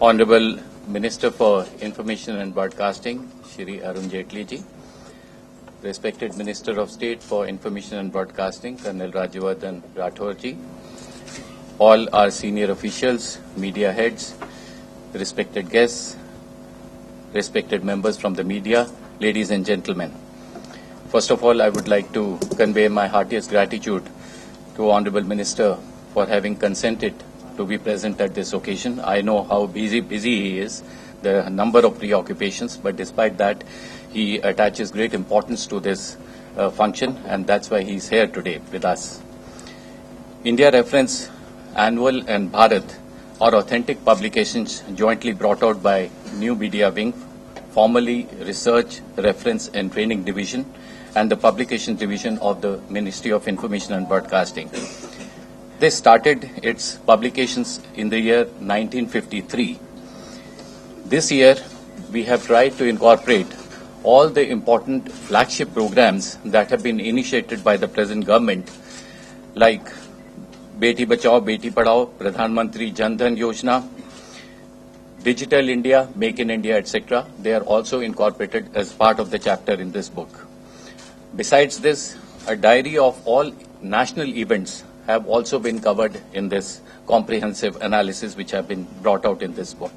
Honorable Minister for Information and Broadcasting, Shri Arun Jaitley ji, respected Minister of State for Information and Broadcasting, Colonel Rajyavardhan Rathore ji, all our senior officials, media heads, respected guests, respected members from the media, ladies and gentlemen. First of all, I would like to convey my heartiest gratitude to Honorable Minister for having consented to be present at this occasion. I know how busy he is, the number of preoccupations, but despite that, he attaches great importance to this function, and that's why he's here today with us. India Reference Annual and Bharat are authentic publications jointly brought out by New Media Wing, formerly Research, Reference and Training Division, and the Publication Division of the Ministry of Information and Broadcasting. This started its publications in the year 1953. This year, we have tried to incorporate all the important flagship programs that have been initiated by the present government, like Beti Bachao, Beti Padhao, Pradhan Mantri Jan Dhan Yojana, Digital India, Make in India, etc. They are also incorporated as part of the chapter in this book. Besides this, a diary of all national events have also been covered in this comprehensive analysis which have been brought out in this book.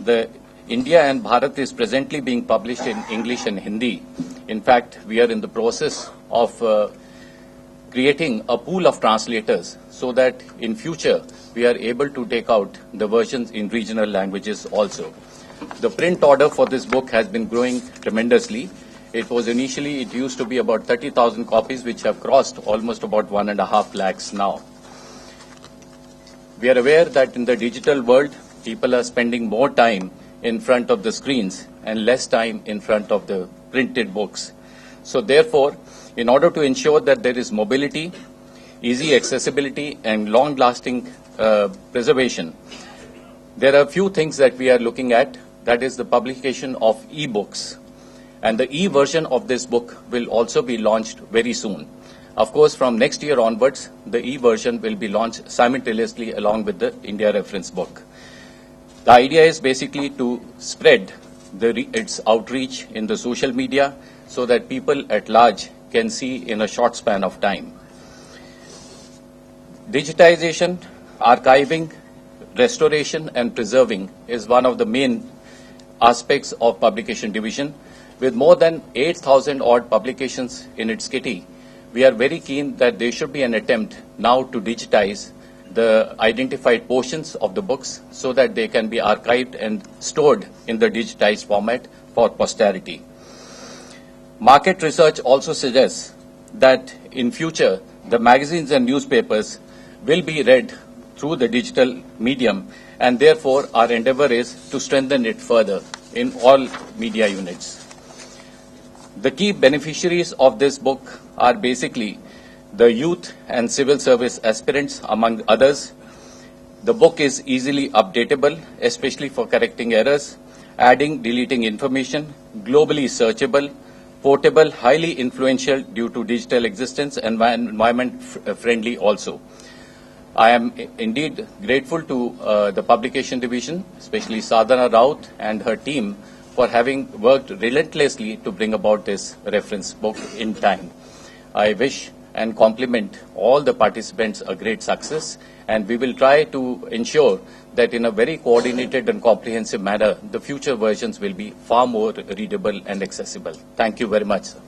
The India and Bharat is presently being published in English and Hindi. In fact, we are in the process of creating a pool of translators so that in future we are able to take out the versions in regional languages also. The print order for this book has been growing tremendously. It used to be about 30,000 copies, which have crossed almost about 1.5 lakhs now. We are aware that in the digital world, people are spending more time in front of the screens and less time in front of the printed books. So therefore, in order to ensure that there is mobility, easy accessibility and long-lasting preservation, there are a few things that we are looking at. That is the publication of e-books. And the e-version of this book will also be launched very soon. Of course, from next year onwards, the e-version will be launched simultaneously along with the India reference book. The idea is basically to spread its outreach in the social media so that people at large can see in a short span of time. Digitization, archiving, restoration and preserving is one of the main aspects of publication division. With more than 8,000 odd publications in its kitty, we are very keen that there should be an attempt now to digitize the identified portions of the books so that they can be archived and stored in the digitized format for posterity. Market research also suggests that in future, the magazines and newspapers will be read through the digital medium, and therefore our endeavor is to strengthen it further in all media units. The key beneficiaries of this book are basically the youth and civil service aspirants, among others. The book is easily updatable, especially for correcting errors, adding, deleting information, globally searchable, portable, highly influential due to digital existence, and environment friendly also. I am indeed grateful to the publication division, especially Sadhana Raut and her team, for having worked relentlessly to bring about this reference book in time. I wish and compliment all the participants a great success, and we will try to ensure that in a very coordinated and comprehensive manner, the future versions will be far more readable and accessible. Thank you very much, sir.